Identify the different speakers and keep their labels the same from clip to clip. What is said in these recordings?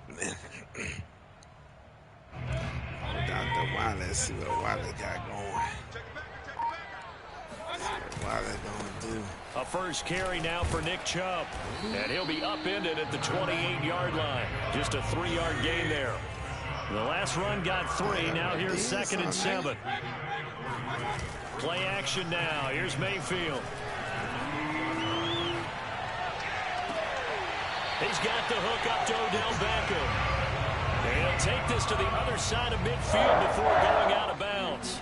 Speaker 1: opening. Without the Wiley, let's see what Wiley got going. See what Wiley gonna do.
Speaker 2: A first carry now for Nick Chubb. And he'll be upended at the 28-yard line. Just a 3-yard gain there. The last run got 3. Now here's 2nd and 7. Play action now. Here's Mayfield. He's got the hook up to Odell Beckham. And he'll take this to the other side of midfield before going out of bounds.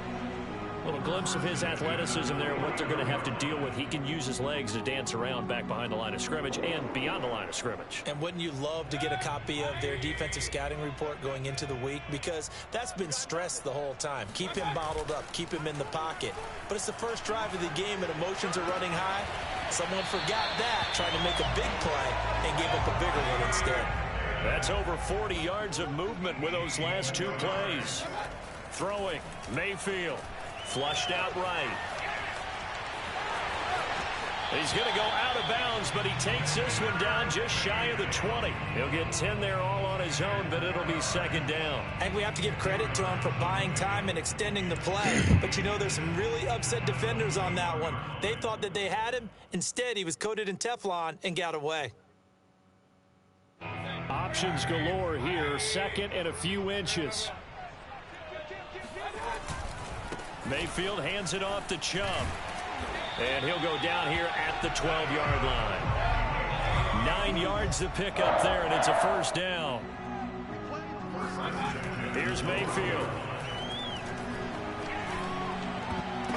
Speaker 2: A little glimpse of his athleticism there, what they're going to have to deal with. He can use his legs to dance around back behind the line of scrimmage and beyond the line of scrimmage.
Speaker 3: And wouldn't you love to get a copy of their defensive scouting report going into the week? Because that's been stressed the whole time. Keep him bottled up. Keep hhim in the pocket. But it's the first drive of the game and emotions are running high. Someone forgot that, trying to make a big play and gave up a bigger one instead.
Speaker 2: That's over 40 yards of movement with those last 2 plays. Throwing, Mayfield. Flushed out right. He's going to go out of bounds, but he takes this one down just shy of the 20. He'll get 10 there all on his own, but it'll be 2nd down.
Speaker 3: And we have to give credit to him for buying time and extending the play. But, you know, there's some really upset defenders on that one. They thought that they had him. Instead, he was coated in Teflon and got away.
Speaker 2: Options galore here. 2nd and a few inches. Mayfield hands it off to Chubb. And he'll go down here at the 12-yard line. 9 yards to pick up there, and it's a first down. Here's Mayfield.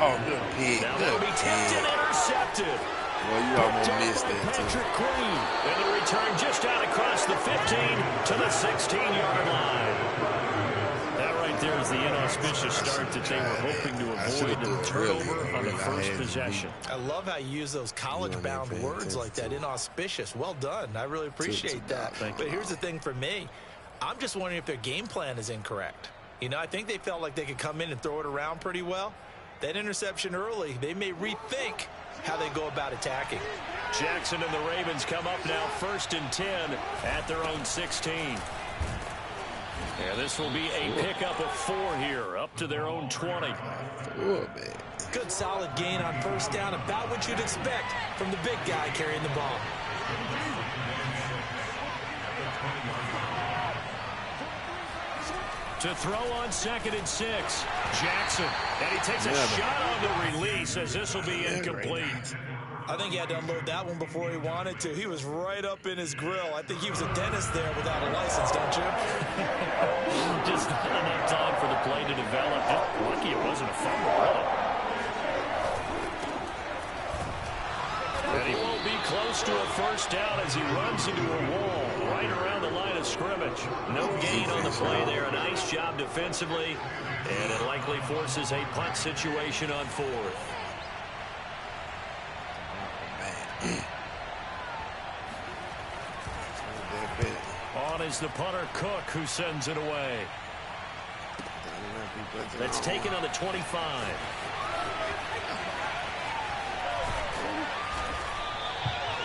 Speaker 1: Oh, good pick.
Speaker 2: Now that'll be tipped and intercepted.
Speaker 1: Well, you almost missed that, too.
Speaker 2: Patrick Queen. And the return just out across the 15 to the 16-yard line. There is the inauspicious start that they were hoping to avoid, and turnover on the first possession.
Speaker 3: I love how you use those college-bound words like that, inauspicious. Well done. I really appreciate that. But here's the thing for me. I'm just wondering if their game plan is incorrect. You know, I think they felt like they could come in and throw it around pretty well. That interception early, they may rethink how they go about attacking.
Speaker 2: Jackson and the Ravens come up now 1st and 10 at their own 16. And this will be a pickup of 4 here, up to their own 20.
Speaker 3: Good solid gain on first down, about what you'd expect from the big guy carrying the ball.
Speaker 2: To throw on 2nd and 6, Jackson. And he takes a shot on the release as this will be incomplete.
Speaker 3: I think he had to unload that one before he wanted to. He was right up in his grill. I think he was a dentist there without a license, don't you?
Speaker 2: Just not enough time for the play to develop. Lucky it wasn't a fumble, really. And he won't be close to a first down as he runs into a wall right around the line of scrimmage. No gain on the play there. A nice job defensively. And it likely forces a punt situation on 4th. On is the punter Cook, who sends it away. That's taken on the 25.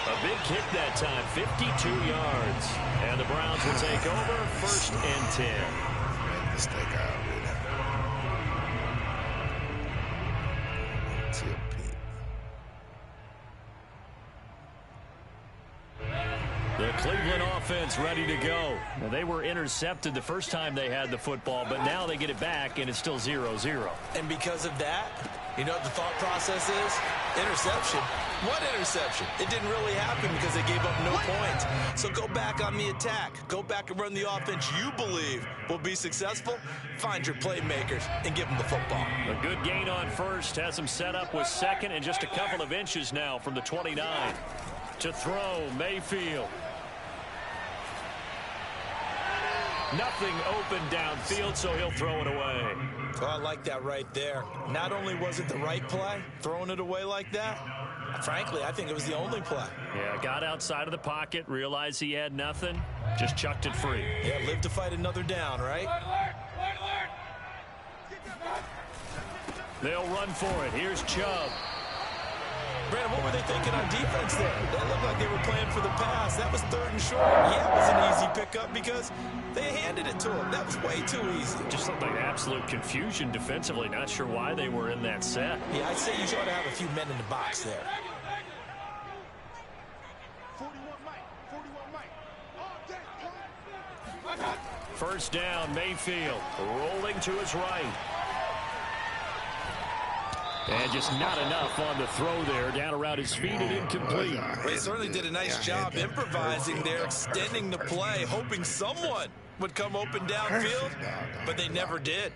Speaker 2: A big kick that time, 52 yards. And the Browns will take over 1st and 10.
Speaker 1: Mistake already.
Speaker 2: The Cleveland offense ready to go. Well, they were intercepted the first time they had the football, but now they get it back, and it's still 0-0.
Speaker 3: And because of that, you know what the thought process is? Interception. What interception? It didn't really happen because they gave up no points. So go back on the attack. Go back and run the offense you believe will be successful. Find your playmakers and give them the football.
Speaker 2: A good gain on first. Has them set up with 2nd and just a couple of inches now from the 29. To throw, Mayfield. Nothing open downfield, so he'll throw it away.
Speaker 3: Oh, I like that right there. Not only was it the right play, throwing it away like that, frankly, I think it was the only play.
Speaker 2: Yeah, got outside of the pocket, realized he had nothing, just chucked it free.
Speaker 3: Yeah, live to fight another down, right?
Speaker 2: They'll run for it. Here's Chubb.
Speaker 3: Brandon, what were they thinking on defense there? They looked like they were playing for the pass. That was 3rd and short. Yeah, it was an easy pickup because they handed it to him. That was way too easy.
Speaker 2: Just looked like absolute confusion defensively. Not sure why they were in that set.
Speaker 3: Yeah, I'd say you ought to have a few men in the box there.
Speaker 2: 1st down, Mayfield rolling to his right. And just not enough on the throw there. Down around his feet and incomplete.
Speaker 3: They certainly did a nice job improvising there, extending the play, hoping someone would come open downfield, but they never did.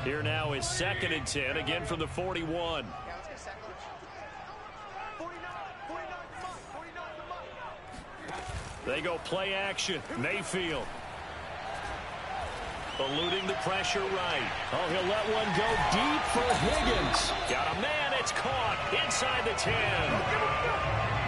Speaker 2: Here now is 2nd and 10, again from the 41. They go play action. Mayfield eluding the pressure right. Oh, he'll let one go deep for Higgins. Got a man. It's caught inside the 10.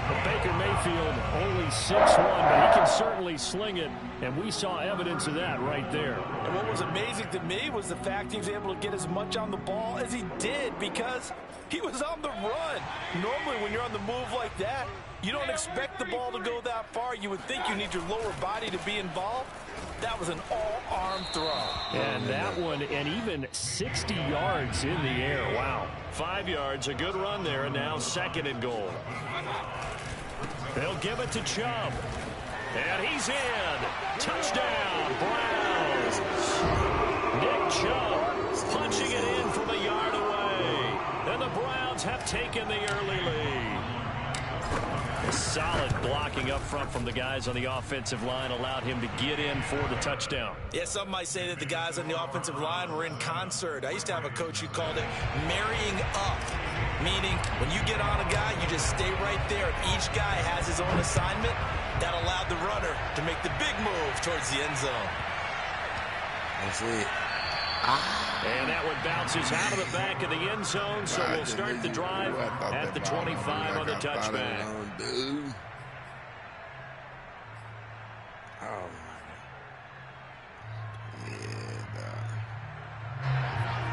Speaker 2: But Baker Mayfield only 6'1", but he can certainly sling it, and we saw evidence of that right there.
Speaker 3: And what was amazing to me was the fact he was able to get as much on the ball as he did because he was on the run. Normally when you're on the move like that, you don't expect the ball to go that far. You would think you need your lower body to be involved. That was an all-arm throw.
Speaker 2: And that one, and even 60 yards in the air. Wow. 5 yards, a good run there, and now 2nd and goal. They'll give it to Chubb. And he's in. Touchdown, Browns. Nick Chubb punching it in from a yard away. And the Browns have taken the early lead. Solid blocking up front from the guys on the offensive line allowed him to get in for the touchdown.
Speaker 3: Yeah, some might say that the guys on the offensive line were in concert. I used to have a coach who called it marrying up, meaning when you get on a guy, you just stay right there. Each guy has his own assignment. That allowed the runner to make the big move towards the end zone.
Speaker 1: That's it.
Speaker 2: And that one bounces out of the back of the end zone, so we'll start the drive at the 25 on the touchback.
Speaker 1: Oh,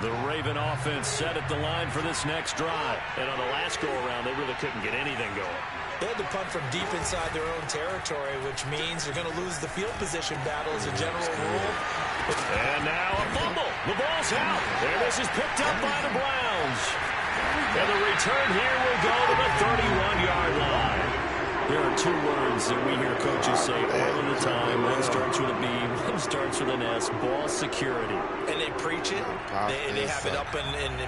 Speaker 2: The Raven offense set at the line for this next drive. And on the last go-around, they really couldn't get anything going.
Speaker 3: They had to punt from deep inside their own territory, which means you're going to lose the field position battle as a general rule.
Speaker 2: And now a fumble. The ball's out. And this is picked up by the Browns. And the return here will go to the 31-yard line. There are 2 words that we hear coaches say all of the time. One starts with a B, one starts with an S. Ball security.
Speaker 3: And they preach it. They have it up in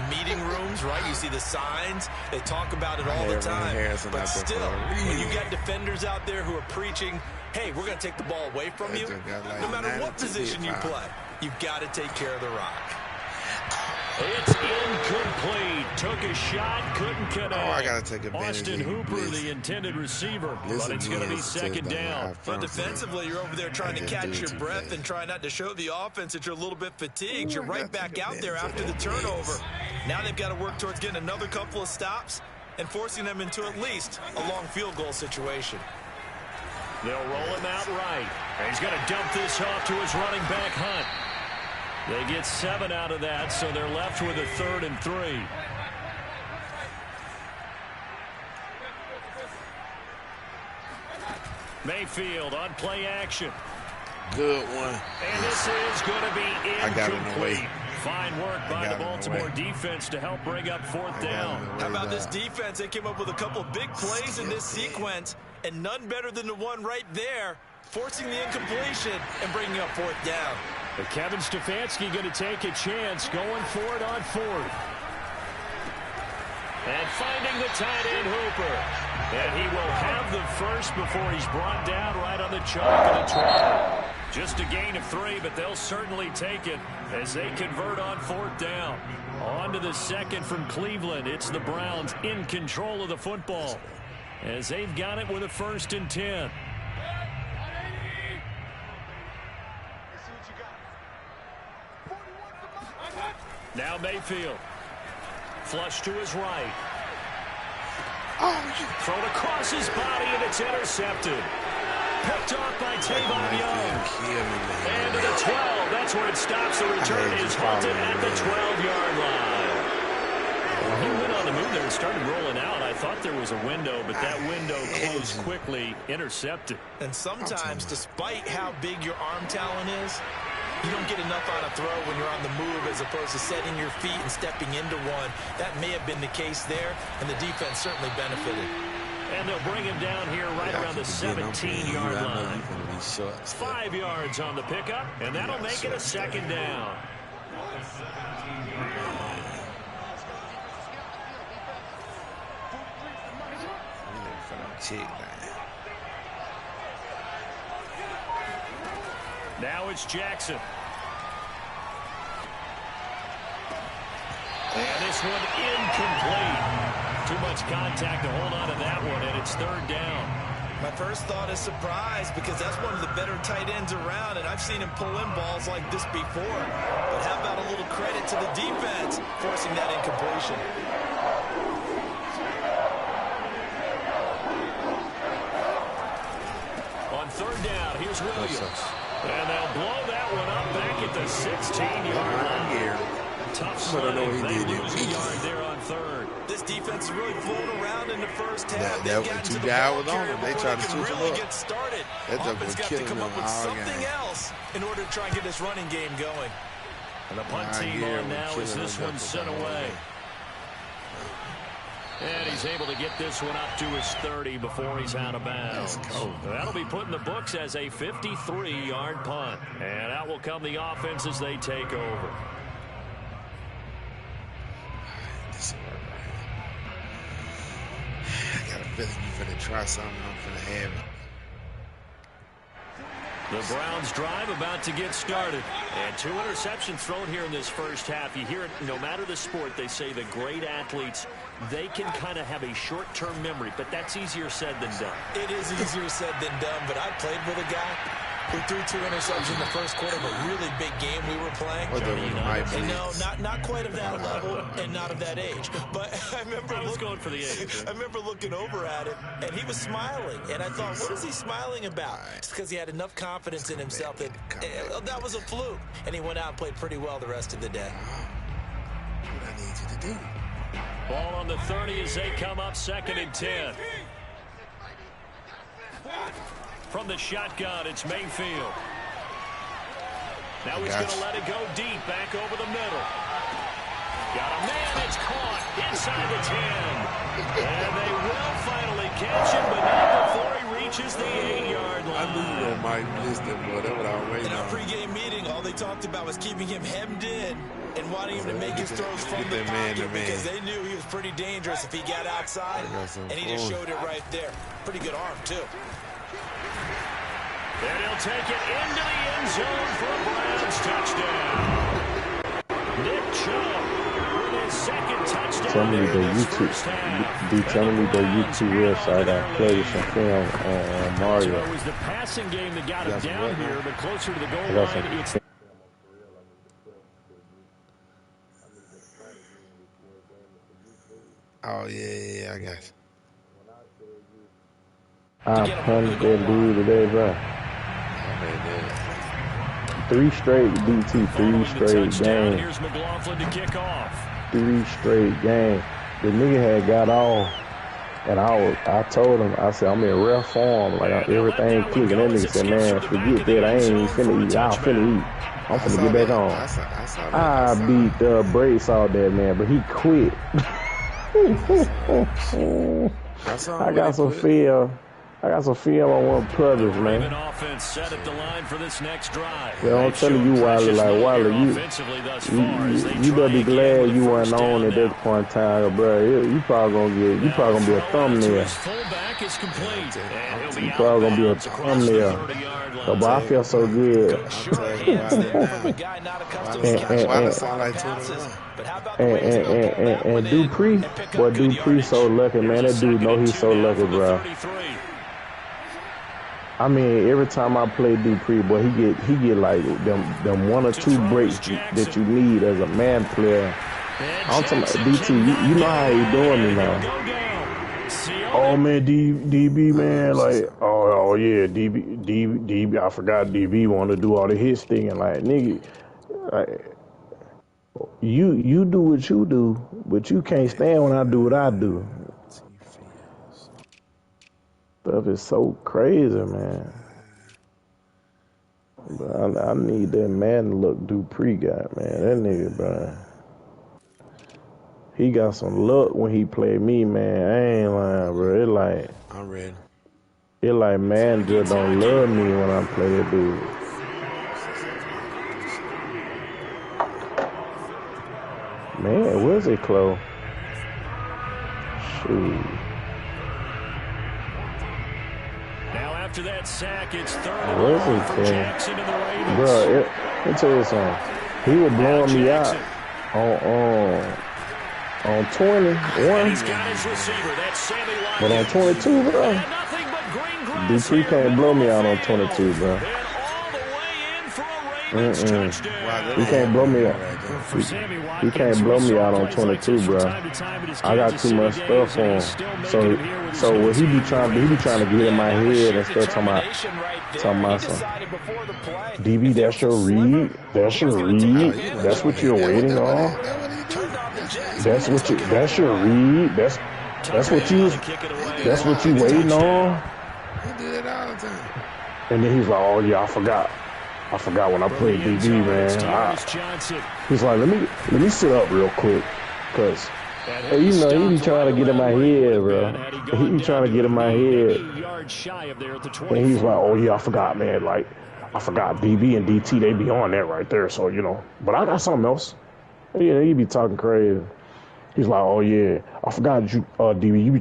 Speaker 3: meeting rooms, right? You see the signs. They talk about it all the time. But still, when you got defenders out there who are preaching, hey, we're going to take the ball away from you, no matter what position you play, you've got to take care of the rock.
Speaker 2: It's incomplete. Took a shot, couldn't connect.
Speaker 1: Oh, I got to take advantage.
Speaker 2: Austin Hooper, the intended receiver, but it's going to be 2nd down.
Speaker 3: But defensively, you're over there trying to catch your breath and try not to show the offense that you're a little bit fatigued. You're right back out there after the turnover. Now they've got to work towards getting another couple of stops and forcing them into at least a long field goal situation.
Speaker 2: They'll roll him out right. And he's going to dump this off to his running back, Hunt. They get 7 out of that, so they're left with a 3rd and 3. Mayfield on play action.
Speaker 1: Good one.
Speaker 2: And this is going to be incomplete. Fine work by the Baltimore defense to help bring up 4th down.
Speaker 3: How about this defense? They came up with a couple of big plays in this sequence, and none better than the one right there, forcing the incompletion and bringing up 4th down.
Speaker 2: But Kevin Stefanski going to take a chance, going for it on 4th. And finding the tight end Hooper. And he will have the first before he's brought down right on the chalk of the 12. Just a gain of 3, but they'll certainly take it as they convert on 4th down. On to the 2nd from Cleveland. It's the Browns in control of the football as they've got it with a 1st and 10. Now Mayfield. Flush to his right. Thrown across his body, and it's intercepted. Picked off by Tavon Young. And to the 12. That's where it stops. The return is halted at the 12-yard line. the move there and started rolling out. I thought there was a window, but that window closed quickly, intercepted.
Speaker 3: And sometimes, despite how big your arm talent is, you don't get enough on a throw when you're on the move as opposed to setting your feet and stepping into one. That may have been the case there, and the defense certainly benefited.
Speaker 2: And they'll bring him down here right around the 17-yard line. 5 yards on the pickup, and that'll make it a second down. Now it's Jackson. And this one incomplete. Too much contact to hold on to that one, and it's third down.
Speaker 3: My first thought is surprise because that's one of the better tight ends around, and I've seen him pull in balls like this before. But how about a little credit to the defense forcing that incompletion?
Speaker 2: On third down, here's Williams. And they'll blow that one up back at the 16-yard line. Tough sledding. They lose a yard there on third.
Speaker 3: This defense is really flown around in the first half.
Speaker 1: That was 2 guys was on them. They tried to switch them
Speaker 3: really
Speaker 1: up.
Speaker 3: get started.
Speaker 1: That joke
Speaker 3: Offense
Speaker 1: was
Speaker 3: got to
Speaker 1: killing
Speaker 3: come
Speaker 1: them
Speaker 3: up with
Speaker 1: all
Speaker 3: something
Speaker 1: game.
Speaker 3: else in order to try and get this running game going.
Speaker 2: And the punt team on now as this one's sent away. And he's able to get this one up to his 30 before he's out of bounds. That'll be put in the books as a 53-yard punt. And out will come the offense as they take over.
Speaker 1: I got a feeling you're going to try something. I'm going to have it.
Speaker 2: The Browns drive about to get started. And 2 interceptions thrown here in this first half. You hear it, no matter the sport, they say the great athletes, they can kind of have a short-term memory, but that's easier said than done.
Speaker 3: It is easier said than done, but I played with a guy who threw 2 interceptions in the first quarter of a really big game we were playing. And no, not quite of that level and not of that age. But I remember
Speaker 2: going for the age.
Speaker 3: I remember looking over at it, and he was smiling. And I thought, what is he smiling about? It's because he had enough confidence in himself that that was a fluke. And he went out and played pretty well the rest of the day.
Speaker 1: What I need you to do.
Speaker 2: Ball on the 30 as they come up 2nd and 10. From the shotgun, it's Mayfield. Now he's going to let it go deep, back over the middle. Got a man, it's caught inside the 10. And they will finally catch him, but not before he reaches the 8-yard line.
Speaker 1: I knew you might miss them, but that's what I was waiting on.
Speaker 3: In our pregame meeting, all they talked about was keeping him hemmed in and wanting him to make his throws from the pocket because they knew he was pretty dangerous if he got outside, and he just showed it right there. Pretty good arm, too.
Speaker 2: And he'll take it into the end zone for a Browns touchdown. Nick Chubb with his 2nd touchdown.
Speaker 4: Tell me the YouTube website I played some film on Mario.
Speaker 2: So it was the passing game that got him down here, but closer to the goal line, it's...
Speaker 1: Oh, yeah, I got it.
Speaker 4: I punched that dude today, bro. 3 straight DT, 3 straight games.
Speaker 2: Here's McLaughlin to kick off.
Speaker 4: 3 straight games. The nigga had got off, and I told him, I said, I'm in rare form, like everything clicking. That nigga said, man, forget that, I ain't even finna eat. I'm finna eat. I'm finna get back on. I beat the brakes all that, man, but he quit. I got some feel. I got some film on one purpose, man.
Speaker 2: Offense set at the line for this next drive.
Speaker 4: Yeah, I'm telling you, Wilder, like Wilder, you better be glad you weren't on at that point in time, bro. You probably gonna be a thumbnail.
Speaker 2: Fullback is complete.
Speaker 4: You probably gonna be a thumbnail. So, but I feel so good. And Dupree so lucky, man. That dude know he's so lucky, bro. I mean, every time I play Dupree, boy, he get like them 1 or 2 breaks that you need as a man player. I'm talking about DT. You know how he doing me now. Oh man, DB man, like oh yeah, DB. I forgot DB want to do all the hit stinging, like nigga. Like, You do what you do, but you can't stand when I do what I do. Stuff is so crazy, man. But I need that Madden look Dupree got, man. That nigga, bro. He got some luck when he played me, man. I ain't lying, bro.
Speaker 1: I'm ready.
Speaker 4: It like man just don't love me when I play that dude. Man, where's it, Chloe? Shoot.
Speaker 2: Now after that sack, it's third and long for Jackson and the Ravens.
Speaker 4: Bro, let me tell you something. He was blowing me out on 21.
Speaker 2: He's got his receiver. That's Sammy Watkins.
Speaker 4: But on 22, bro. Dupree can't blow me out on 22, bro. He can't blow me out. He can't blow me out on 22, bro. I got too much stuff on him. So what he be trying to do, he be trying to get in my head and stuff talking about something. DB, that's your read. That's your read. That's what you're waiting on. That's your read. That's what you waiting on.
Speaker 1: He do that all the time.
Speaker 4: And then he's like, oh yeah, I forgot when I played DB, man. He's like, let me sit up real quick, cause hey, you know he be trying to get in my head, bro. He be trying to get in my head. And he's like, oh yeah, I forgot, man. Like I forgot DB and DT, they be on that right there. So you know, but I got something else. Yeah, he be talking crazy. He's like, oh yeah, I forgot you, DB. You be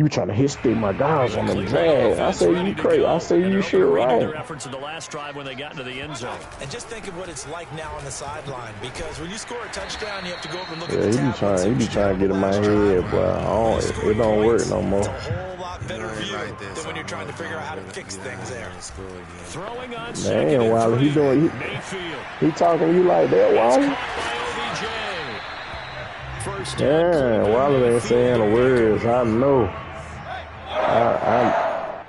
Speaker 4: trying to hit stick my guys on the drag. I say you crazy. I say you shit right.
Speaker 2: Efforts in the last drive when they got into the end zone.
Speaker 3: And just think of what it's like now on the sideline, because when you score a touchdown, you have to go over and look
Speaker 4: at
Speaker 3: the tablets.
Speaker 4: He be trying to get in my head, but it don't work no more.
Speaker 3: It's a whole lot better view than when you're trying to figure out how to fix things there.
Speaker 2: Throwing on
Speaker 4: man, Wiley, he talking to you like that, Wiley? Yeah, Wiley ain't saying the words. I know.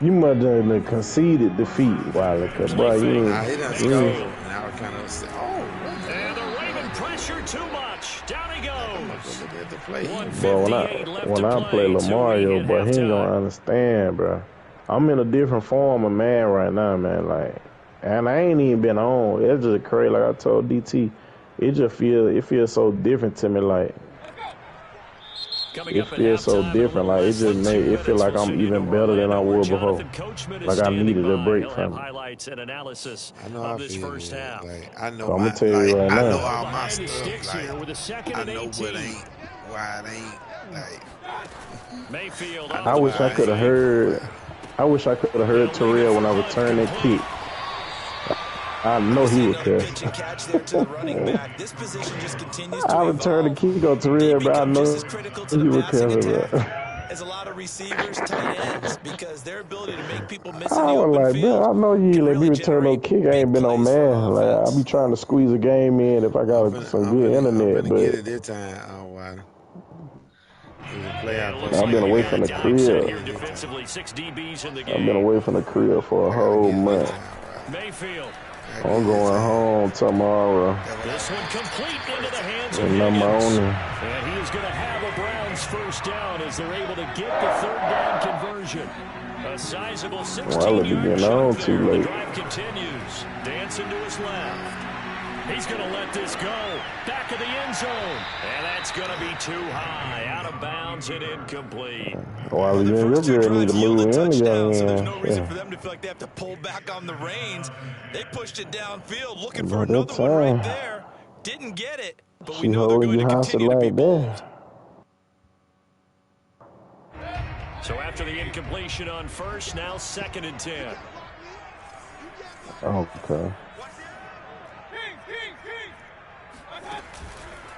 Speaker 4: You must have conceded defeat, Wiley, because boy, you ain't.
Speaker 1: He done scored. Now it kind of say,
Speaker 2: and the Raven pressure too much. Down he goes.
Speaker 1: Look at the play.
Speaker 4: Bro, when I play Lamario, but he ain't gonna understand, bro. I'm in a different form of man right now, man. Like, and I ain't even been on. It's just crazy. Like I told DT, it feels so different to me. Like. It feels so different. Like it feel like I'm even better than I was before. Like I needed a break from it.
Speaker 2: Highlights and analysis
Speaker 1: of this first half. Like, I know.
Speaker 4: I'm gonna tell you right now.
Speaker 1: I know all my stuff. Like, I know why it ain't. Like
Speaker 2: Mayfield.
Speaker 4: I wish I could have heard Terrell when I returned that kick. I know he was there. I returned the kick on Terrell, but I know he was there.
Speaker 3: As a lot of receivers, tight ends, because their ability to make people miss.
Speaker 4: I was like, man, I know you let me return no kick. I ain't been on man. Like I be trying to squeeze a game in if I got some good internet, but
Speaker 1: get it this time.
Speaker 4: I've been away from the crib. I've been away from the crib for a whole month.
Speaker 2: Mayfield.
Speaker 4: I'm going home tomorrow.
Speaker 2: This one complete into the hands of
Speaker 4: Higgins.
Speaker 2: And he is going to have a Browns first down as they're able to get the third down conversion. A sizable 16-yard shot there. The drive continues. Dancing to his left. He's going to let this go. Back of the end zone. And that's going to be too high. Out of bounds and incomplete.
Speaker 4: Well, you're going to need to move in.
Speaker 3: So there's no reason for them to feel like they have to pull back on the reins. They pushed it downfield, looking for another one right there. Didn't get it, but we know they're going to continue to be bold.
Speaker 2: So after the incompletion on first, now 2nd and 10.
Speaker 4: Okay.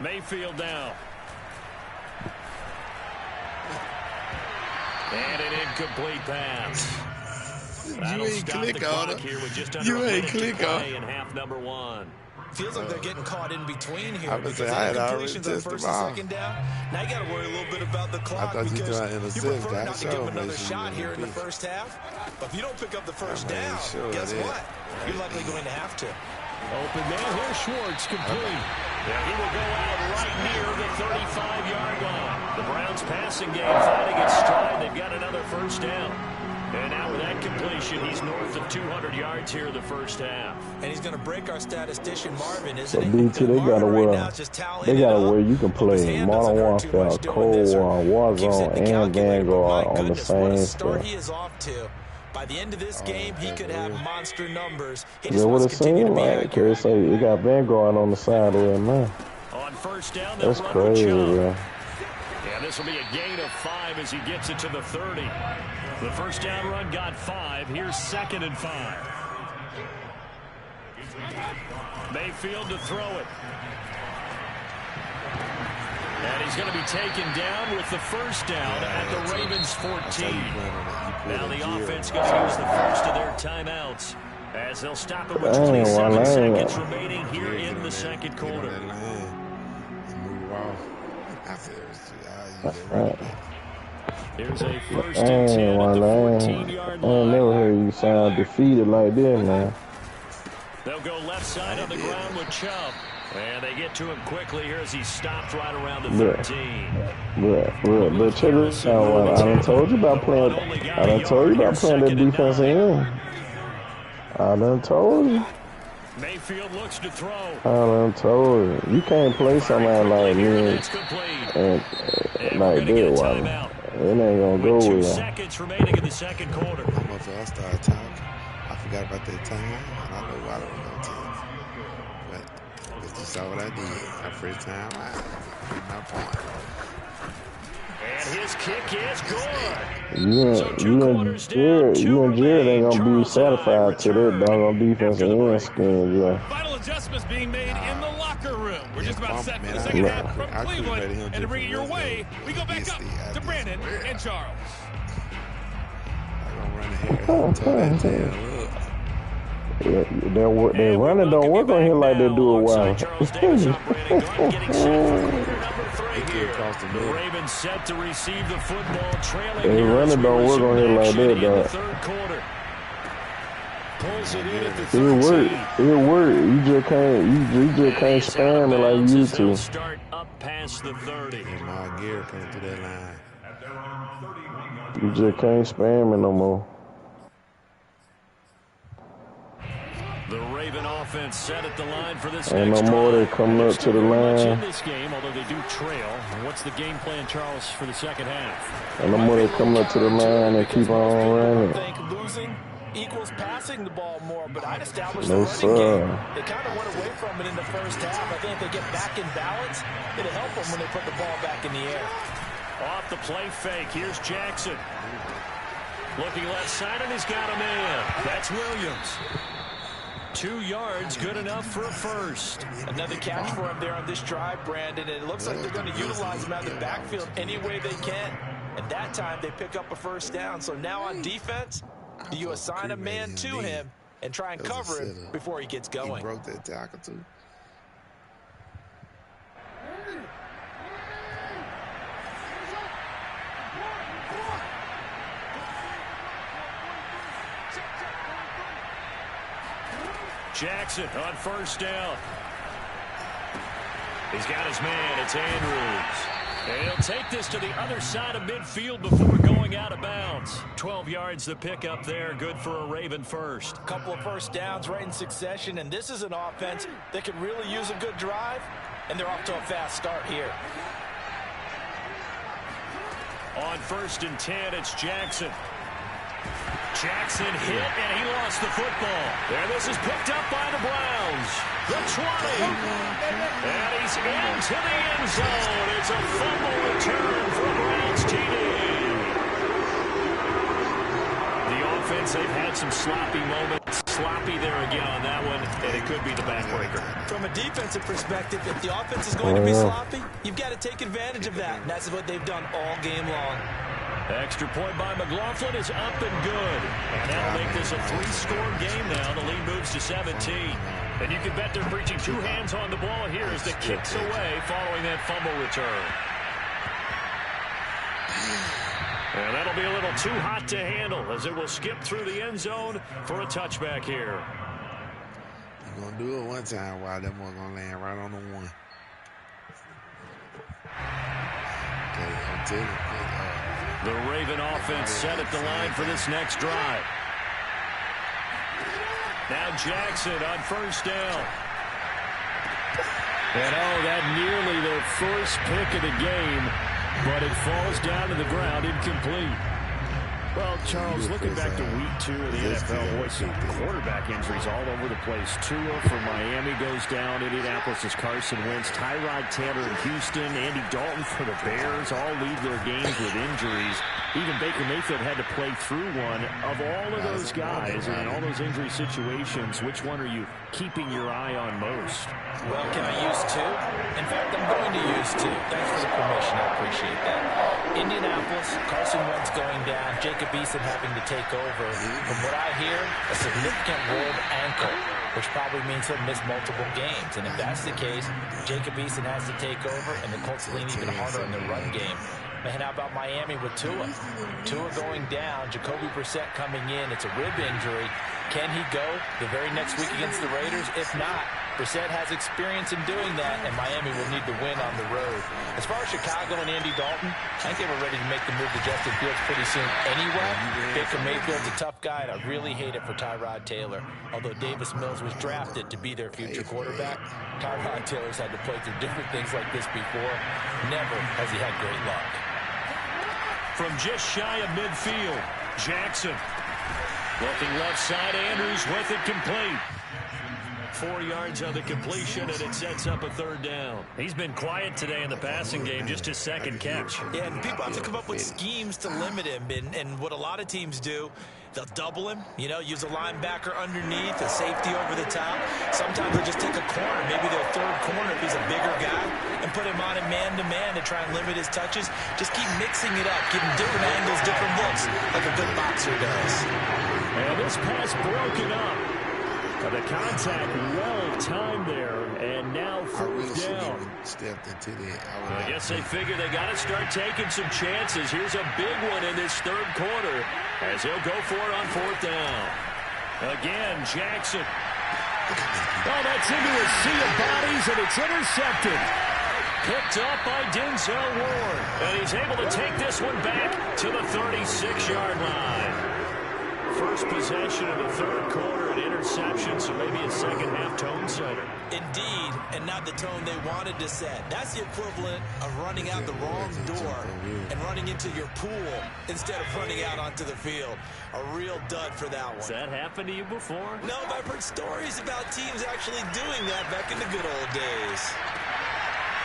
Speaker 2: Mayfield now. And an incomplete pass.
Speaker 1: You ain't click on it. You ain't click on it.
Speaker 2: In half number 1.
Speaker 3: Feels like they're getting caught in between here.
Speaker 1: I was saying, I had already
Speaker 3: on first and second down. Now you got to worry a little bit about the clock, because you prefer not to give them another shot here in the first half. But if you don't pick up the first down, guess what? You're likely going to have to.
Speaker 2: Open man here, Schwartz complete. Yeah, he will go out right near the 35-yard line. The Browns passing game finding its stride. They've got another first down. And now with that completion, he's north of 200 yards here in the first half.
Speaker 3: And he's going to break our statistician Marvin, isn't he?
Speaker 4: BT, they got to where you can play Modern Warfare, Cold War, Warzone, and Vanguard on the same stuff.
Speaker 3: He is off to. By the end of this game, he could have monster numbers.
Speaker 4: Is that what it seems like? Cause it got Vanguard on the side there, man.
Speaker 2: On first down,
Speaker 4: that's crazy, man.
Speaker 2: Yeah, this will be a gain of 5 as he gets it to the 30. The first down run got 5. Here's 2nd and 5. Mayfield to throw it. And he's going to be taken down with the first down at the Ravens 14. Now the offense going to use the first of their timeouts as they'll stop it with 27 seconds remaining here in the second quarter. Here's a first and 10 at the 14-yard line.
Speaker 4: I never heard you sound defeated like that, man.
Speaker 2: They'll go left side on the ground with Chubb. And they get to him quickly here as he stopped right around the 13.
Speaker 4: But check this out. I done told you about playing. I done told you about playing that defense end. I done told you.
Speaker 2: Mayfield looks to throw.
Speaker 4: I done told you. You can't play somebody like me and like that, Wally. It ain't gonna go with
Speaker 2: 2 seconds remaining in the second quarter.
Speaker 1: Almost I started talking. I forgot about that time, and I know why I don't know time. But you saw what I did. My first time, I hit my point.
Speaker 2: And his kick is good.
Speaker 4: You and Jared ain't gonna be satisfied to that doggone defense and scheme, yeah.
Speaker 5: Final adjustments being made in the locker room. We're just about set for the second half from Cleveland. And to bring it your way, we go back up to Brandon and Charles.
Speaker 4: They're running don't work on him like they do a while.
Speaker 2: The Ravens set to receive the football, trailing.
Speaker 4: They running don't work on him like that, dog.
Speaker 2: Third quarter. Pulls it in at the
Speaker 4: 13. It'll work. You just can't spam it like you used to.
Speaker 2: Start up past the 30.
Speaker 1: And my gear coming through that line.
Speaker 4: You just can't spam it no more.
Speaker 2: The Raven offense set at the line for this
Speaker 4: Ain't
Speaker 2: next
Speaker 4: no more
Speaker 2: drive.
Speaker 4: they coming up to the line.
Speaker 2: In this game, although they do trail. What's the game plan, Charles, for the second half?
Speaker 4: Ain't no more they coming up to the line and keep on running.
Speaker 3: I think losing equals passing the ball more, but I'd establish
Speaker 4: No,
Speaker 3: the running
Speaker 4: sir.
Speaker 3: game. They kind of went away from it in the first half. I think if they get back in balance, it'll help them when they put the ball back in the air.
Speaker 2: Off the play fake, here's Jackson. Looking left side, and he's got a man. That's Williams. 2 yards, good enough for a first.
Speaker 3: Another catch for him there on this drive, Brandon. And it looks like they're going to utilize him out of the backfield any way they can. And that time, they pick up a first down. So now on defense, you assign a man to him and try and cover him before he gets going.
Speaker 1: He broke that tackle, too.
Speaker 2: Jackson on first down. He's got his man. It's Andrews. And he'll take this to the other side of midfield before going out of bounds. 12 yards the pickup there. Good for a Raven first.
Speaker 3: Couple of first downs right in succession, and this is an offense that could really use a good drive, and they're off to a fast start here.
Speaker 2: On 1st and 10, it's Jackson. Jackson hit, and he lost the football. And this is picked up by the Browns. The 20. And he's into the end zone. It's a fumble return for Browns TD. The offense, they've had some sloppy moments. Sloppy there again on that one, and it could be the backbreaker.
Speaker 3: From a defensive perspective, if the offense is going to be sloppy, you've got to take advantage of that. And that's what they've done all game long.
Speaker 2: Extra point by McLaughlin is up and good. And that'll make this a 3-score game now. The lead moves to 17. And you can bet they're preaching 2 hands on the ball here as the kicks away following that fumble return. And that'll be a little too hot to handle as it will skip through the end zone for a touchback here.
Speaker 1: You're going to do it one time while that one's going to land right on the 1.
Speaker 2: The Raven offense set at the line for this next drive. Now Jackson on first down. And that nearly their first pick of the game, but it falls down to the ground incomplete. Well, Charles, looking back to week 2 of the NFL, boy, some quarterback injuries all over the place. Tua for Miami goes down. Indianapolis' Carson Wentz. Tyrod Taylor in Houston. Andy Dalton for the Bears all leave their games with injuries. Even Baker Mayfield had to play through one. Of all of those guys and all those injury situations, which one are you keeping your eye on most?
Speaker 3: Well, can I use 2? In fact, I'm going to use 2. Thanks for the permission. I appreciate that. Indianapolis, Carson Wentz going down, Jacob Eason having to take over. From what I hear, a significant rolled ankle, which probably means he'll miss multiple games. And if that's the case, Jacob Eason has to take over, and the Colts lean even harder in the run game. Man, how about Miami with Tua? Tua going down, Jacoby Brissett coming in. It's a rib injury. Can he go the very next week against the Raiders? If not, Brissett has experience in doing that, and Miami will need to win on the road. As far as Chicago and Andy Dalton, I think they were ready to make the move to Justin Fields pretty soon anyway. Baker Mayfield's a tough guy, and I really hate it for Tyrod Taylor. Although Davis Mills was drafted to be their future quarterback, Tyrod Taylor's had to play through different things like this before. Never has he had great luck.
Speaker 2: From just shy of midfield, Jackson. Looking left side, Andrews with it complete. 4 yards on the completion, and it sets up a third down. He's been quiet today in the passing game, just his second catch.
Speaker 3: Yeah, and people have to come up with schemes to limit him, and what a lot of teams do, they'll double him, use a linebacker underneath, a safety over the top. Sometimes they'll just take a corner, maybe their third corner if he's a bigger guy, and put him on a man-to-man to try and limit his touches. Just keep mixing it up, give him different angles, different looks, like a good boxer does.
Speaker 2: And this pass broken up. The contact well-timed there, and now fourth down. I guess they figure they got to start taking some chances. Here's a big one in this third quarter as he'll go for it on fourth down. Again, Jackson. Oh, that's into a sea of bodies, and it's intercepted. Picked up by Denzel Ward, and he's able to take this one back to the 36-yard line. First possession of the third quarter, an interception, so maybe a second-half tone setter.
Speaker 3: Indeed, and not the tone they wanted to set. That's the equivalent of running out the wrong door and running into your pool instead of running out onto the field. A real dud for that one.
Speaker 2: Has that happened to you before?
Speaker 3: No, but I've heard stories about teams actually doing that back in the good old days.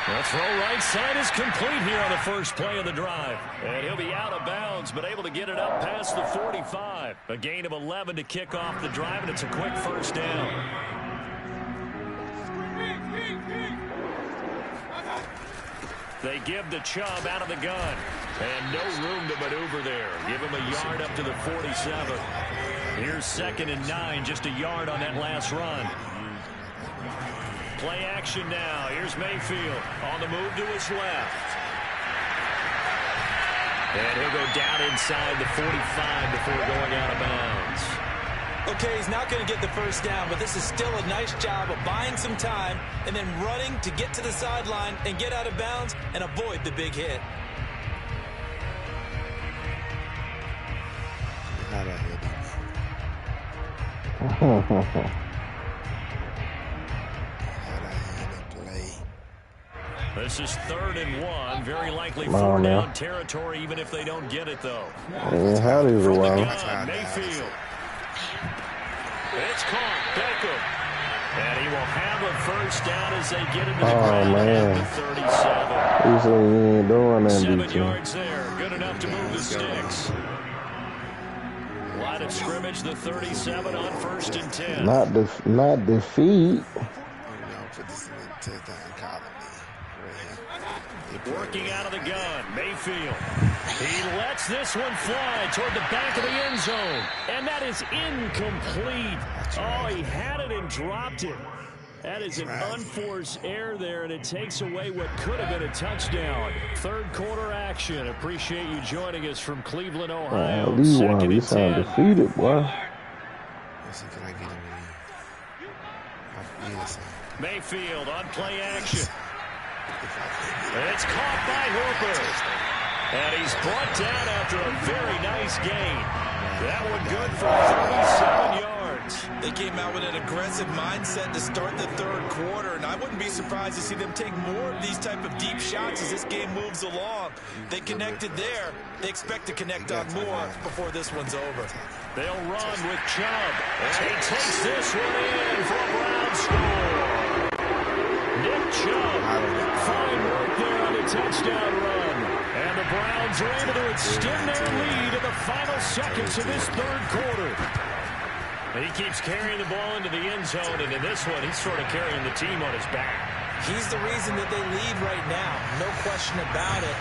Speaker 2: The throw right side is complete here on the first play of the drive. And he'll be out of bounds, but able to get it up past the 45. A gain of 11 to kick off the drive, and it's a quick first down. They give the Chubb out of the gun. And no room to maneuver there. Give him a yard up to the 47. Here's 2nd and 9, just a yard on that last run. Play action now. Here's Mayfield on the move to his left. And he'll go down inside the 45 before going out of bounds.
Speaker 3: Okay, he's not going to get the first down, but this is still a nice job of buying some time and then running to get to the sideline and get out of bounds and avoid the big hit.
Speaker 2: This is 3rd and 1. Very likely 4-down territory, even if they don't get it, though.
Speaker 4: How is it,
Speaker 2: Mayfield. It's caught. Beckham. And he will have a first down as they get into the ground at the 37.
Speaker 4: He said he ain't doing that.
Speaker 2: 7 yards there. Good enough to move the sticks. Line of scrimmage, the 37 on 1st and 10.
Speaker 4: Not defeat.
Speaker 2: Working out of the gun, Mayfield. He lets this one fly toward the back of the end zone. And that is incomplete. Oh, he had it and dropped it. That is an unforced error there, and it takes away what could have been a touchdown. Third quarter action. Appreciate you joining us from Cleveland, Ohio.
Speaker 4: Second and 10. Defeated, boy.
Speaker 2: Mayfield on play action. It's caught by Hooper. And he's brought down after a very nice gain. That one good for 37 yards.
Speaker 3: They came out with an aggressive mindset to start the third quarter, and I wouldn't be surprised to see them take more of these type of deep shots as this game moves along. They connected there. They expect to connect on more before this one's over.
Speaker 2: They'll run with Chubb. And he takes this one in for a Brown score. Nick Chubb, fine work there on the touchdown run. And the Browns are able to extend their lead in the final seconds of this third quarter. And he keeps carrying the ball into the end zone, and in this one, he's sort of carrying the team on his back.
Speaker 3: He's the reason that they lead right now, no question about it.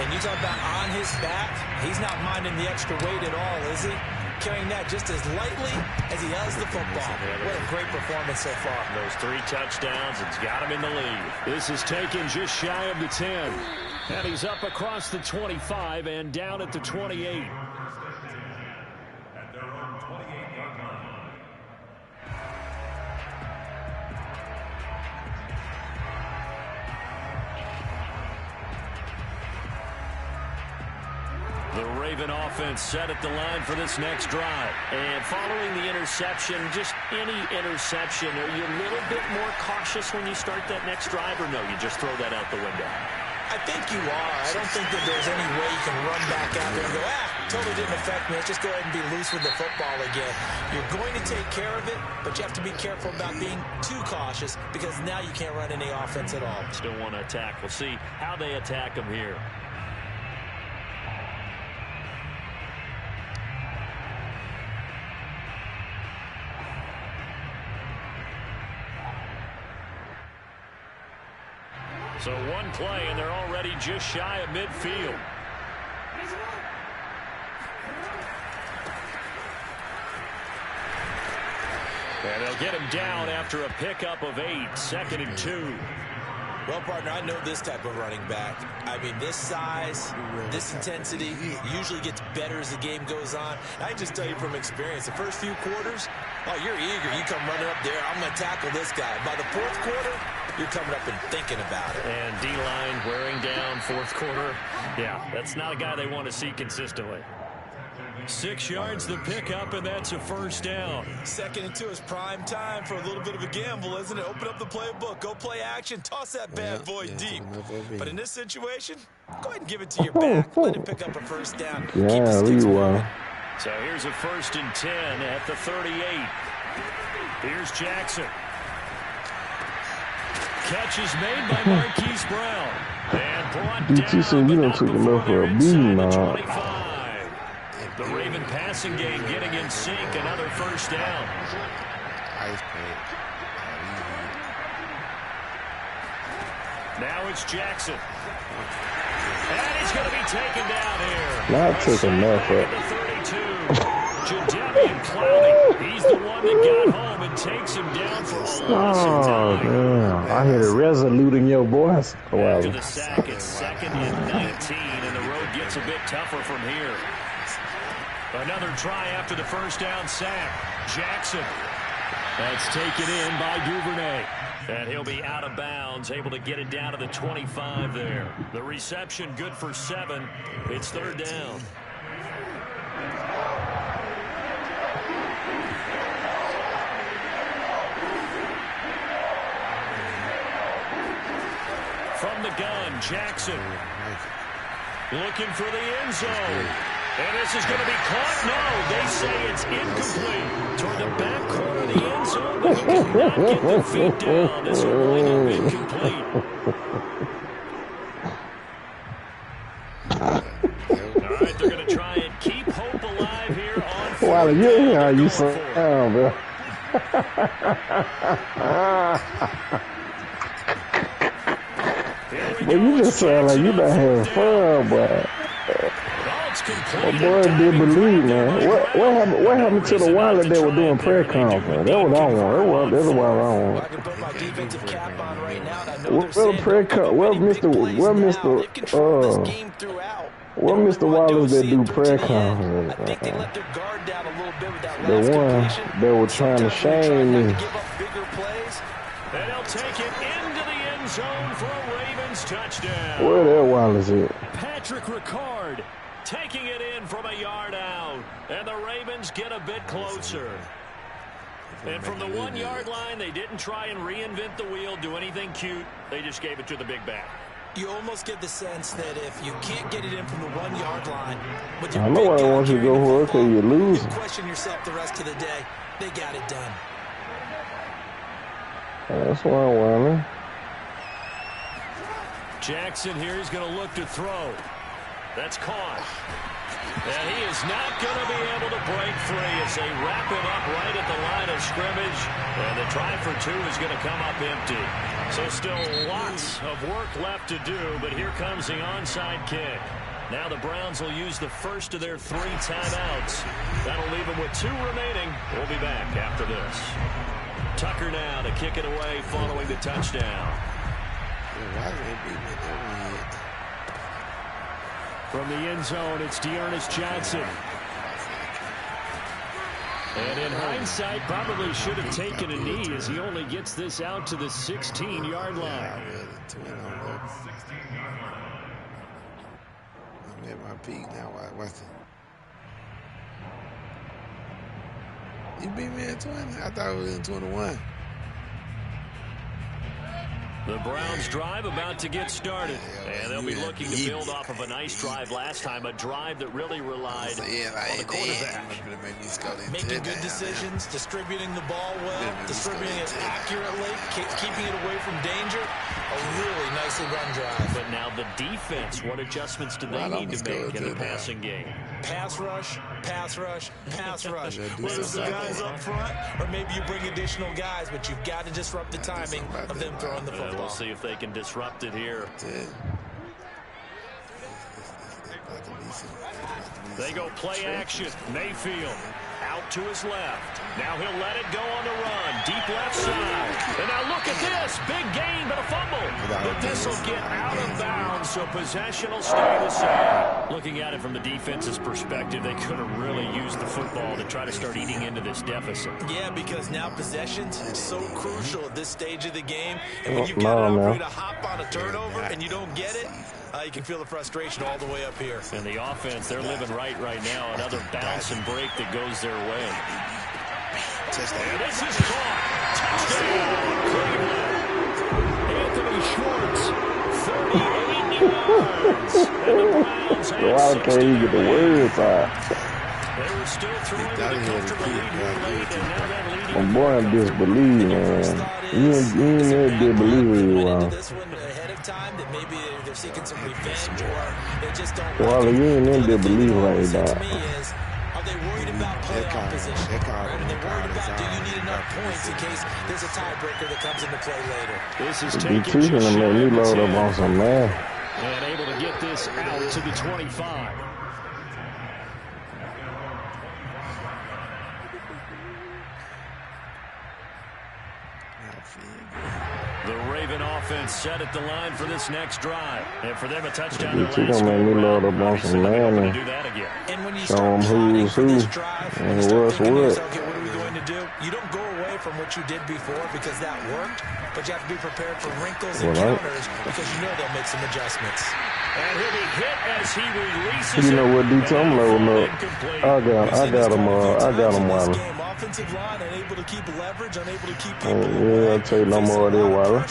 Speaker 3: And you talk about on his back, he's not minding the extra weight at all, is he? Carrying that just as lightly as he has the football. What a great performance so far.
Speaker 2: Those 3 touchdowns, it's got him in the lead. This is taken just shy of the 10. And he's up across the 25 and down at the 28. The Raven offense set at the line for this next drive. And following the interception, just any interception, are you a little bit more cautious when you start that next drive, or no, you just throw that out the window?
Speaker 3: I think you are. I don't think that there's any way you can run back out there and go, totally didn't affect me. Let's just go ahead and be loose with the football again. You're going to take care of it, but you have to be careful about being too cautious because now you can't run any offense at all.
Speaker 2: Still want to attack. We'll see how they attack them here. So one play, and they're already just shy of midfield. And they'll get him down after a pickup of 8, 2nd and 2.
Speaker 3: Well, partner, I know this type of running back. I mean, this size, this intensity usually gets better as the game goes on. I can just tell you from experience, the first few quarters, oh, you're eager. You come running up there, I'm going to tackle this guy. By the fourth quarter, you're coming up and thinking about it.
Speaker 2: And D-line wearing down fourth quarter. Yeah, that's not a guy they want to see consistently. 6 yards the pickup, and that's a first down.
Speaker 3: 2nd and 2 is prime time for a little bit of a gamble, isn't it? Open up the playbook, go play action, toss that bad boy deep. But in this situation, go ahead and give it to your back. Let him pick up a first down.
Speaker 4: Yeah, you are.
Speaker 2: So here's a 1st and 10 at the 38. Here's Jackson. Catch is made by Marquise Brown. And brought
Speaker 4: DT said you done took enough for a beating,
Speaker 2: The Raven passing game getting in sync. Another first down. Now it's Jackson. And he's going to be taken down here.
Speaker 4: Not took enough for
Speaker 2: it. Jadeveon Clowney. He's the one that got home and takes him down for a loss of time.
Speaker 4: Damn. I hear it resolute in your voice.
Speaker 2: After the sack, it's 2nd and 19, and the road gets a bit tougher from here. Another try after the first down sack. Jackson. That's taken in by Duvernay. And he'll be out of bounds, able to get it down to the 25 there. The reception good for 7. It's 3rd down. From the gun, Jackson. Looking for the end zone. And this is going to be caught. No, they say it's incomplete. Toward the back corner of the end zone, but he cannot get the feet down. This will wind up incomplete. All right, they're going to try and keep hope alive here on 4th.
Speaker 4: Wow, you hear how you sound, bro. Well, you just sound like you not having fun, boy. Well, boy, did believe, man. What happened to the while that they were doing prayer conference? That was I want. That's what I want.
Speaker 3: I can put my defensive cap on right now. I know
Speaker 4: Well, prayer conference. Well, Mr. Wallace that do prayer conference.
Speaker 3: I think they let their guard down a little bit with that
Speaker 4: The
Speaker 3: last
Speaker 4: one
Speaker 3: completion.
Speaker 4: that were trying to shame me.
Speaker 3: Give up bigger plays.
Speaker 2: And he'll take it into the end zone for a Ravens touchdown.
Speaker 4: Where that Wallace is?
Speaker 2: Patrick Ricard Ford taking it in from a yard out. And the Ravens get a bit closer. And from the 1-yard line, they didn't try and reinvent the wheel, do anything cute. They just gave it to the big back.
Speaker 3: You almost get the sense that if you can't get it in from the 1-yard line, with your
Speaker 4: I know I want you to go for it because you lose.
Speaker 3: You question yourself the rest of the day. They got it done.
Speaker 4: That's what I wanted.
Speaker 2: Jackson here is going to look to throw. That's caught. And he is not going to be able to break free as they wrap him up right at the line of scrimmage. And the try for 2 is going to come up empty. So still lots of work left to do, but here comes the onside kick. Now the Browns will use the first of their 3 timeouts. That'll leave them with 2 remaining. We'll be back after this. Tucker now to kick it away following the touchdown. From the end zone, it's Dearness Johnson. And in hindsight, probably should have taken a knee as he only gets this out to the 16-yard line.
Speaker 1: I'm at my peak now. What's it? You beat me at 20? I thought it was in 21.
Speaker 2: The Browns drive about to get started, and they'll be looking to build off of a nice drive last time, a drive that really relied on the quarterback.
Speaker 3: Making good decisions, distributing the ball well, distributing it accurately, keeping it away from danger. A really nicely run drive.
Speaker 2: But now the defense, what adjustments do they need to make in the passing game?
Speaker 3: Pass rush, pass rush, pass rush. Whether the guys up front, or maybe you bring additional guys, but you've got to disrupt the timing of them throwing the football.
Speaker 2: We'll see if they can disrupt it here. They go play action. Mayfield out to his left. Now he'll let it go on the run. Deep left side. And now look at this. Big gain, but a fumble. But this will get out of bounds, so possession will stay the same. Looking at it from the defense's perspective, they could have really used the football to try to start eating into this deficit.
Speaker 3: Yeah, because now possession's so crucial at this stage of the game. And when you get an opportunity to hop on a turnover and you don't get it, you can feel the frustration all the way up here.
Speaker 2: And the offense, they're living right now. Another bounce and break that goes their way. And this is caught. Touchdown, Cleveland. Anthony Schwartz, 38 yards. And the Browns
Speaker 4: Why can't you get the words out?
Speaker 2: They were still throwing with a comfortable lead late, and now that leading.
Speaker 4: I'm born to disbelieve, man. You ain't never disbelieve who you are.
Speaker 3: Time that maybe they're seeking some revenge or they just don't.
Speaker 4: Well, you ain't in there believe right now.
Speaker 3: Are they worried about playoff position? Are they worried about do you need enough points in case there's a tiebreaker that comes into play later?
Speaker 2: This is taking
Speaker 4: just make me load up on some man.
Speaker 2: And able to get this out to the 25. The Raven offense set at the line for this next drive. And for them, a touchdown.
Speaker 4: You gonna make me load up on some man and show them who's who and what's what.
Speaker 3: Okay, what are we going to do? You don't go away from what you did before because that worked, but you have to be prepared for wrinkles and counters because you know they'll make some adjustments.
Speaker 2: And he'll be hit as he releases.
Speaker 4: You know what, D.T. I'm loading up. I got him while.
Speaker 3: Offensive line unable to keep leverage, unable to keep
Speaker 4: people. Yeah, I'll tell you no more of that while.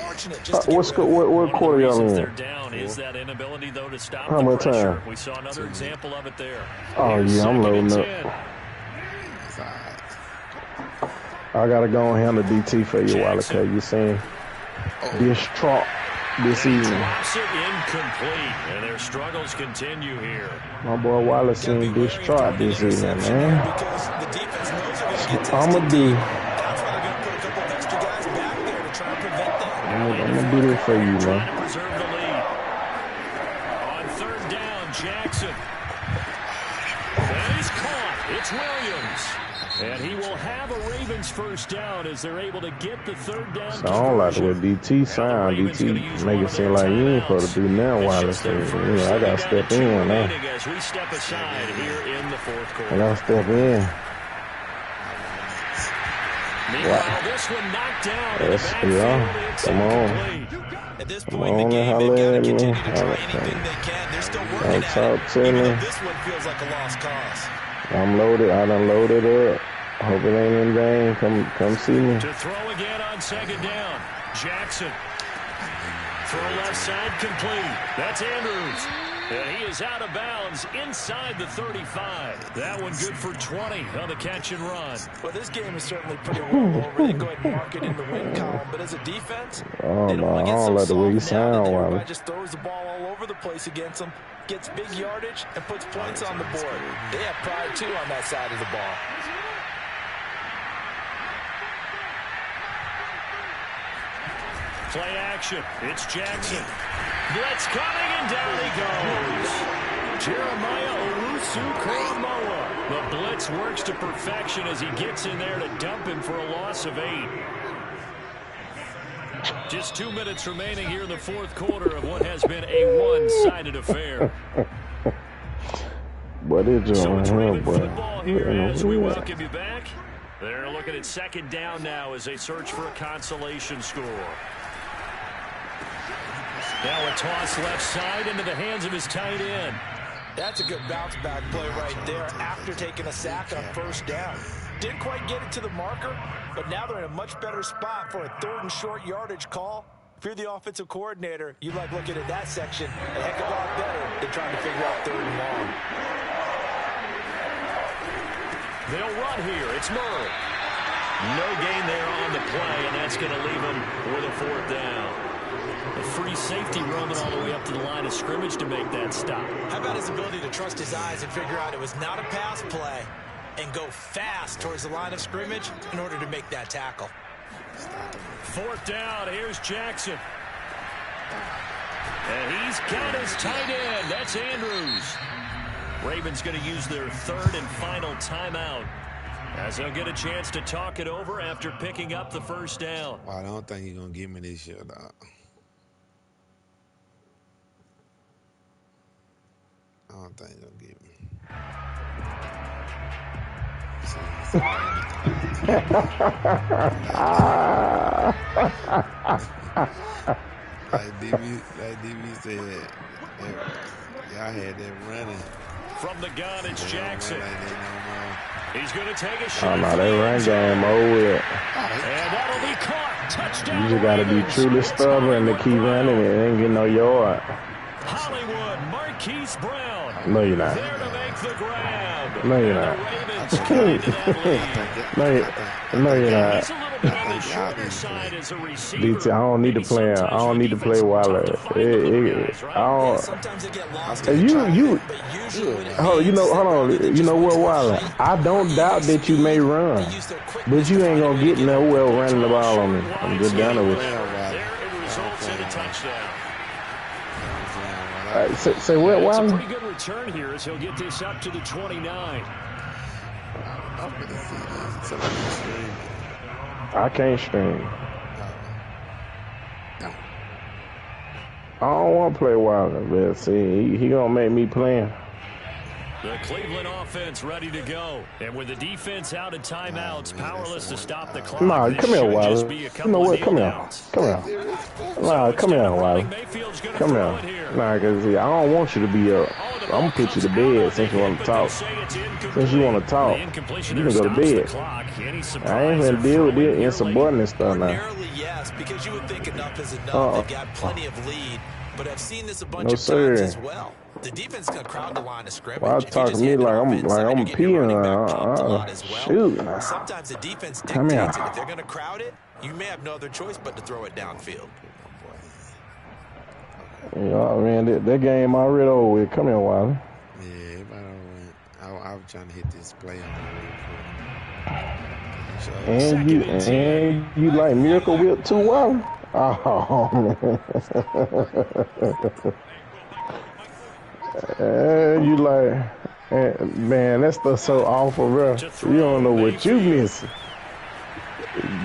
Speaker 4: Fortunate. What quarter y'all in?
Speaker 2: Down is that inability though to stop
Speaker 4: How much time?
Speaker 2: We saw another example of it there.
Speaker 4: Oh yeah, I'm loading up. I gotta go and handle DT for you while, okay? You saying distraught this season.
Speaker 2: Drops it incomplete, and their struggles continue here.
Speaker 4: My boy Wallace seemed distraught this season, man. I'ma do. I'm gonna do this for you, man.
Speaker 2: Preserve the lead. On third down, Jackson. And he's caught. It's Williams. And he will have a Ravens first down as they're able to get the third down.
Speaker 4: So I don't like the way DT sound. DT make it seem like you ain't supposed to do now, Wallace. You know, I gotta step in now.
Speaker 2: As we step aside here in the fourth quarter.
Speaker 4: I gotta step in.
Speaker 2: Meanwhile, this one knocked down.
Speaker 4: Yes, come on.
Speaker 3: At this point in the game, they've got to continue to try anything they can. They're still working at it. Even though this one feels like a lost cause. I'm loaded.
Speaker 4: I done loaded up. Hope it ain't in vain. Come see me.
Speaker 2: To throw again on second down. Jackson. Throw left side complete. That's Andrews. And he is out of bounds inside the 35. That one good for 20 on the catch and run.
Speaker 3: Well, this game is certainly pretty well over. They go ahead and mark it in the win column. But as a defense, they don't want to get so soft now that everybody just throws the ball all over the place against them, gets big yardage, and puts points on the board. They have pride, too, on that side of the ball.
Speaker 2: Play action. It's Jackson. Blitz coming, and down he goes. Jeremiah Owusu-Koramoah. The blitz works to perfection as he gets in there to dump him for a loss of 8. Just 2 minutes remaining here in the fourth quarter of what has been a one-sided affair.
Speaker 4: What is your
Speaker 2: so it's Raven football here as we welcome you back. They're looking at second down now as they search for a consolation score. Now a toss left side into the hands of his tight end.
Speaker 3: That's a good bounce back play right there after taking a sack on first down. Didn't quite get it to the marker, but now they're in a much better spot for a 3rd and short yardage call. If you're the offensive coordinator, you like looking at that section a heck of a lot better than trying to figure out 3rd and long.
Speaker 2: They'll run here. It's Murray. No gain there on the play, and that's going to leave him with a 4th down. A free safety roaming all the way up to the line of scrimmage to make that stop.
Speaker 3: How about his ability to trust his eyes and figure out it was not a pass play and go fast towards the line of scrimmage in order to make that tackle.
Speaker 2: 4th down. Here's Jackson. And he's got his tight end. That's Andrews. Ravens going to use their 3rd and final timeout as they'll get a chance to talk it over after picking up the first down.
Speaker 1: Well, I don't think he's going to give me this shit, dog. I don't think he'll give me. Like DB said, y'all had that running.
Speaker 2: From the gun, it's Jackson. He's going to take a shot.
Speaker 4: Oh, no, that run game over.
Speaker 2: And that'll be caught. Touchdown.
Speaker 4: You just got to be truly stubborn to keep running it. It ain't getting no yard.
Speaker 2: Hollywood, Marquise Brown.
Speaker 4: No, you're not.
Speaker 2: There to make the grab.
Speaker 4: No, you're not. No, you're not. DT, I don't need to play. I don't need to play Waller. Hold on. You know what, Waller? I don't doubt that you may run, but you ain't gonna get nowhere running the ball on me. I'm just done with you. Say what, Waller?
Speaker 2: It's a pretty good return here as he'll get this up to the 29.
Speaker 4: I can't stream. I don't want to play Wilder, but see, he gonna make me play.
Speaker 2: The Cleveland offense ready to go. And with the defense out of timeouts, powerless to stop the clock.
Speaker 4: Nah, come here, Wilder. You know what? Come here. Nah, come here, Wilder. Come here. Nah, because I don't want you to be up. I'm going to put you to bed since you want to talk. Since you want to talk, you can go to bed. I ain't going to deal with this insubordinate stuff now.
Speaker 3: Yes, because you would think enough is enough. They've got plenty of lead, but I've seen this a bunch of times as well. The defense is going to crowd the line of scrimmage.
Speaker 4: Well, talk to me like I'm peeing. Shoot.
Speaker 3: Sometimes the defense dictates it. If they're going to crowd it, you may have no other choice but to throw it downfield.
Speaker 4: Yeah, man, that game already over with. Come here, Wilder.
Speaker 1: Yeah, everybody I was trying to hit this play on the
Speaker 4: and you like Miracle Whip too, Wilder? Oh, man. You like, man, that stuff so awful, bro. You don't know what you missing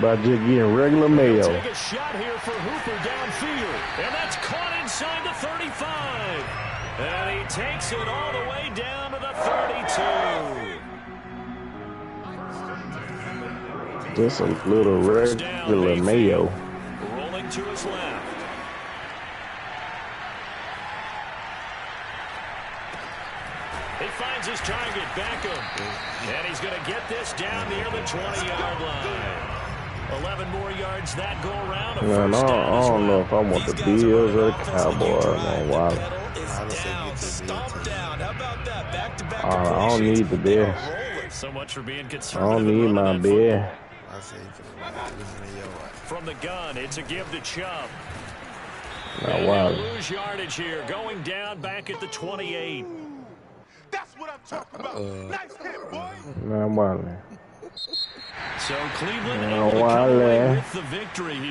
Speaker 4: by just getting regular mail.
Speaker 2: Take a shot here for Hooper downfield, and that's caught inside the 35. And he takes it all the way down to the 32.
Speaker 4: Just a little regular mayo.
Speaker 2: Rolling to his left. He finds his target, Beckham. And he's going to get this down near the 20-yard line. 11 more yards that go around.
Speaker 4: Man, I don't know if I want the Bills or the Cowboys. Wow. I don't need the Bears.
Speaker 2: So much for being
Speaker 4: I
Speaker 2: conservative.
Speaker 4: don't need my Bears.
Speaker 2: From the gun, it's a give to Chubb.
Speaker 4: Now, wow.
Speaker 2: Lose yardage here, going down back at the 28.
Speaker 5: That's what I'm talking about. Nice hit, boy.
Speaker 4: Now, wow.
Speaker 2: So Cleveland
Speaker 4: Now,
Speaker 2: able to come away
Speaker 4: wow.
Speaker 2: with the victory here.